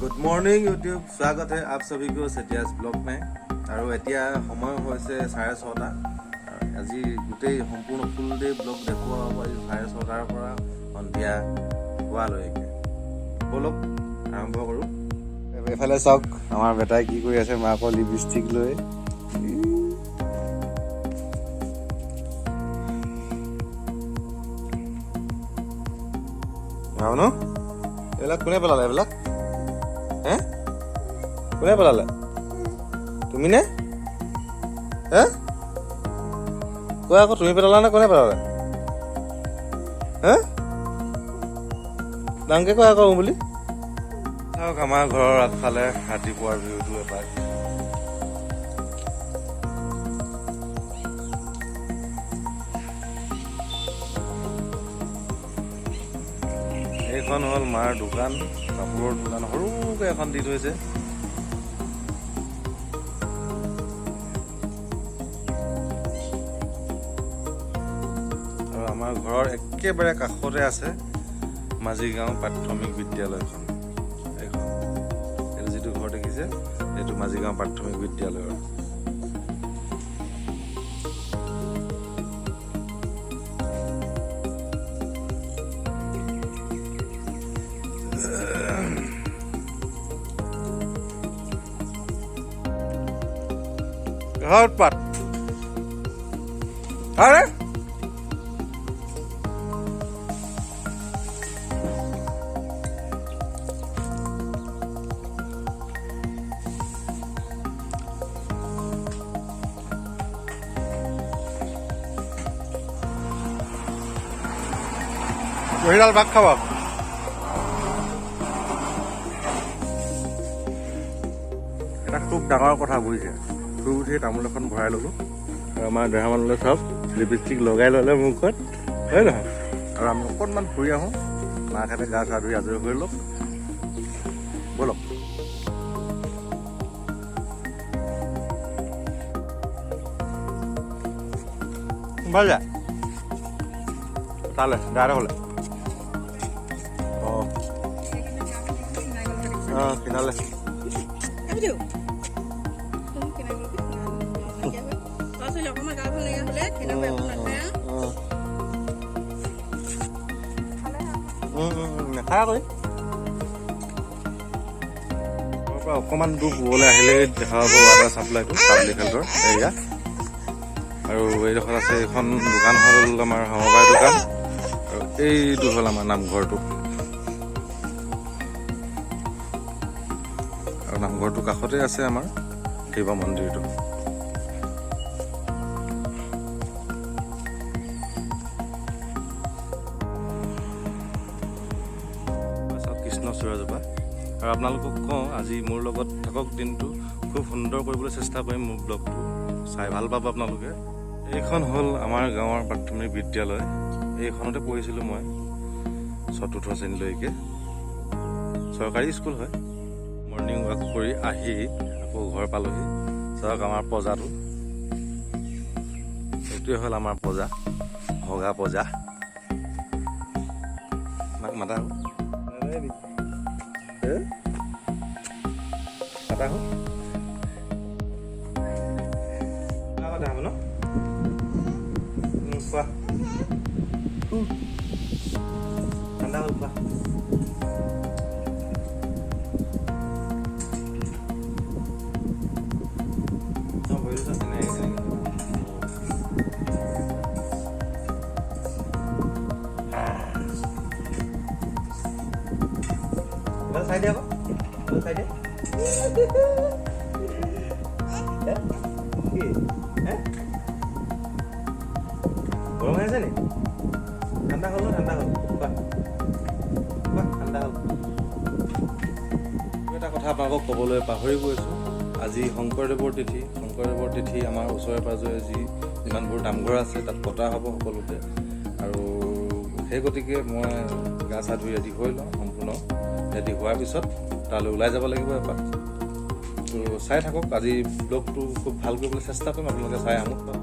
Good morning YouTube, स्वागत है आप सभी को सेटियास ब्लॉग में। और एतिया समय হৈছে 6:30। আজি গোটেই সম্পূৰ্ণ ফুল ডে ব্লগ দেখুওৱা হ'ব 6:30 পৰা সন্ধিয়া হোৱালৈকে। বলক আৰম্ভ কৰোঁ। এফালে চাওক আমাৰ বেটাই কি কৰি আছে, মাকৰ লিপষ্টিক লৈ। ভাও ন এইবিলাক কোনে পেলালে? এইবিলাক হে কোনে পেলালে? তুমি নে? হে কোৱা আকৌ, তুমি পেলালা নে কোনে পেলালে? হে ডাঙৰকে কোৱা আকৌ বুলি। চাওক আমাৰ ঘৰৰ আগফালে ৰাতিপুৱাৰ ভিউটো এপাক। এইখন হ'ল মাৰ দোকান, কাপোৰৰ দোকান সৰুকৈ এখন দি থৈছে। আৰু আমাৰ ঘৰৰ একেবাৰে কাষতে আছে মাজিগাঁও প্ৰাথমিক বিদ্যালয়খন। এইখন এইটো যিটো ঘৰ দেখিছে, এইটো মাজিগাঁও প্ৰাথমিক বিদ্যালয়ৰ। ঘৰ পাত আৰে বহিডাল ভাত খাব। এটা খুব ডাঙৰ কথা বুজিছে। শুই উঠি তামোল এখন ভৰাই ল'লোঁ আৰু আমাৰ দেহা মানুহলৈ চব লিপষ্টিক লগাই ল'লে মুখত, হয় নহয়? আৰু আমি অকণমান ফুৰি আহোঁ, মাকহঁতে গা চা ধুই আজৰি হৈ লওক। ব'লক। ভাল যা তালে গাড়ি হ'লে কিনালে নেখায় কৰি অকণমান দূৰ পুবলৈ আহিলে দেখা পাব ৱাটাৰ চাপ্লাইটো পাব্লিক হেল্থৰ এৰিয়া। আৰু এইডোখৰত আছে এইখন দোকান হ'ল আমাৰ সমবায় দোকান, আৰু এইটো হ'ল আমাৰ নামঘৰটো। আৰু নামঘৰটোৰ কাষতে আছে আমাৰ শিৱ মন্দিৰটো। কৃষ্ণচূড়াজোপা। আৰু আপোনালোকক কওঁ, আজি মোৰ লগত থাকক, দিনটো খুব সুন্দৰ কৰিবলৈ চেষ্টা কৰিম। মোৰ ব্লগটো চাই ভাল পাব আপোনালোকে। এইখন হ'ল আমাৰ গাঁৱৰ প্ৰাথমিক বিদ্যালয়। এইখনতে পঢ়িছিলোঁ মই 4ৰ্থ শ্ৰেণীলৈকে। চৰকাৰী স্কুল হয়। মৰ্ণিং ৱাক কৰি আহি আকৌ ঘৰ পালোহি। চাওক আমাৰ পজাটো, এইটোৱে হ'ল আমাৰ পজা, ভগা পজা। মাক মাতা হ'ল মাতা হ'ল ন খোৱা ঠাণ্ডা হ'ল খোৱা। চাই দিয়া আকৌ, চাই দিয়া গৰম হৈ আছে নি? ঠাণ্ডা হ'ল ন? ঠাণ্ডা হ'ল কোৱা ঠাণ্ডা হ'ল। এটা কথা আপোনালোকক ক'বলৈ পাহৰি গৈছোঁ। আজি শংকৰদেৱৰ তিথি। শংকৰদেৱৰ তিথি আমাৰ ওচৰে পাঁজৰে যিমানবোৰ নামঘৰ আছে তাত পতা হ'ব সকলোতে। আৰু সেই গতিকে মই গা চা ধুই ৰেডি হৈ লওঁ সম্পূৰ্ণ। ৰেডি হোৱাৰ পিছত তালৈ ওলাই যাব লাগিব এপাক। তো চাই থাকক, আজি ব্লগটো খুব ভাল কৰিবলৈ চেষ্টা কৰিম, আপোনালোকে চাই আমোদ পাব।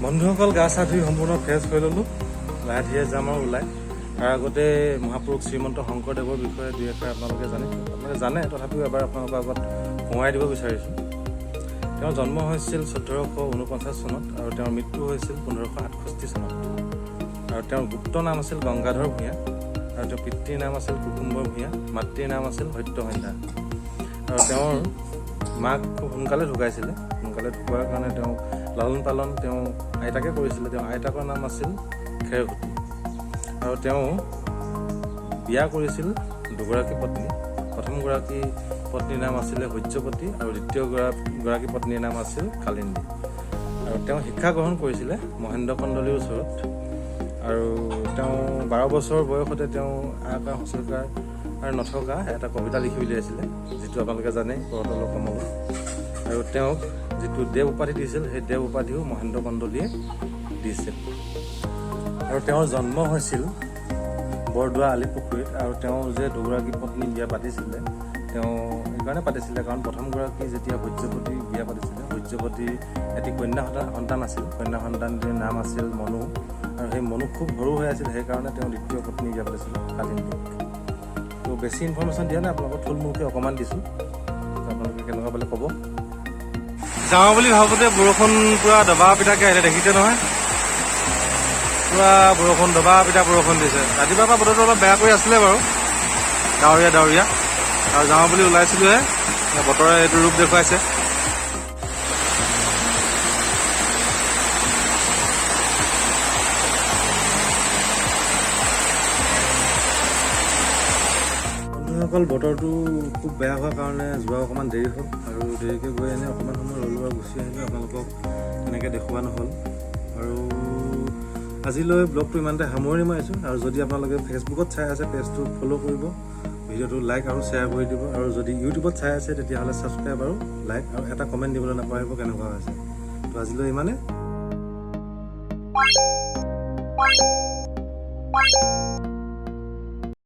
বন্ধুসকল, গা চা ধুই সম্পূৰ্ণ ফ্ৰেছ হৈ ল'লোঁ। লাহে ধীৰে যাম আৰু ওলাই। তাৰ আগতে মহাপুৰুষ শ্ৰীমন্ত শংকৰদেৱৰ বিষয়ে দুই এষাৰ আপোনালোকে জানে তথাপিও এবাৰ আপোনালোকৰ আগত সোঁৱৰাই দিব বিচাৰিছোঁ। তেওঁৰ জন্ম হৈছিল 1449 চনত আৰু তেওঁৰ মৃত্যু হৈছিল 1568 চনত। আৰু তেওঁৰ গুপ্ত নাম আছিল গংগাধৰ ভূঞা আৰু তেওঁৰ পিতৃৰ নাম আছিল কুকুম্বৰ ভূঞা, মাতৃৰ নাম আছিল সত্যসন্ধ্যা। আৰু তেওঁৰ মাক খুব সোনকালে ঢুকাইছিলে। সোনকালে ঢুকোৱাৰ কাৰণে তেওঁ লালন পালন তেওঁ আইতাকে কৰিছিলে। তেওঁ আইতাকৰ নাম আছিল খেৰঘুটি। আৰু তেওঁ বিয়া কৰিছিল দুগৰাকী পত্নী। প্ৰথমগৰাকী পত্নীৰ নাম আছিলে সূৰ্যৱতী আৰু দ্বিতীয়গৰাকী পত্নীৰ নাম আছিল কালিন্দী। আৰু তেওঁ শিক্ষা গ্ৰহণ কৰিছিলে মহেন্দ্ৰ কন্দলীৰ ওচৰত। আৰু তেওঁ 12 বছৰ বয়সতে তেওঁ আকাৰ হুঁচৰিকাৰ নথকা এটা কবিতা লিখি উলিয়াইছিলে, যিটো আপোনালোকে জানে কৰতল কমল। আৰু তেওঁক যিটো দেৱ উপাধি দিছিল সেই দেৱ উপাধিও মহেন্দ্ৰ কন্দলীয়ে দিছিল। আৰু তেওঁৰ জন্ম হৈছিল বৰদোৱা আলিপুখুৰীত। আৰু তেওঁ যে দুগৰাকী পত্নী বিয়া পাতিছিলে তেওঁ এইকাৰণে পাতিছিলে কাৰণ প্ৰথমগৰাকী যেতিয়া সূৰ্যৱতী বিয়া পাতিছিলে, সূৰ্যৱতীৰ এটি কন্যা সন্তান আছিল। কন্যা সন্তানটিৰ নাম আছিল মনু। আৰু সেই মনু খুব সৰু হৈ আছিল, সেইকাৰণে তেওঁ দ্বিতীয় পত্নী বিয়া পাতিছিলে কালিন্দীক। তো বেছি ইনফৰ্মেশ্যন দিয়া নাই, আপোনালোকক থুলমূলকৈ অকণমান দিছোঁ। আপোনালোকে কেনেকুৱা পালে ক'ব। যাওঁ বুলি ভাবোঁতে বৰষুণ পূৰা দবা পিঠাকৈ আহিলে, দেখিছে নহয়? পূৰা বৰষুণ দবা পিঠা বৰষুণ দিছে। ৰাতিপুৱাৰ পৰা বতৰটো অলপ বেয়া কৰি আছিলে বাৰু, ডাৱৰীয়া। আৰু যাওঁ বুলি ওলাইছিলোঁহে, বতৰে এইটো ৰূপ দেখুৱাইছে। বন্ধুসকল, বতৰটো খুব বেয়া হোৱাৰ কাৰণে যোৱা অকণমান দেৰি হ'ল। আৰু দেৰিকৈ গৈ এনেই অকণমান সময় ৰ'লোঁ আৰু গুচি আহিলোঁ। আপোনালোকক তেনেকৈ দেখুওৱা নহ'ল। আৰু আজিলৈ ব্লগটো ইমানতে সামৰণি মাৰিছোঁ। আৰু যদি আপোনালোকে ফেচবুকত চাই আছে পেজটো ফ'ল' কৰিব, ভিডিঅ'টো লাইক আৰু শ্বেয়াৰ কৰি দিব। আৰু যদি ইউটিউবত চাই আছে তেতিয়াহ'লে ছাবস্ক্ৰাইব আৰু লাইক আৰু এটা কমেণ্ট দিবলৈ নাপাহৰিব কেনেকুৱা হৈছে। তো আজিলৈ ইমানে।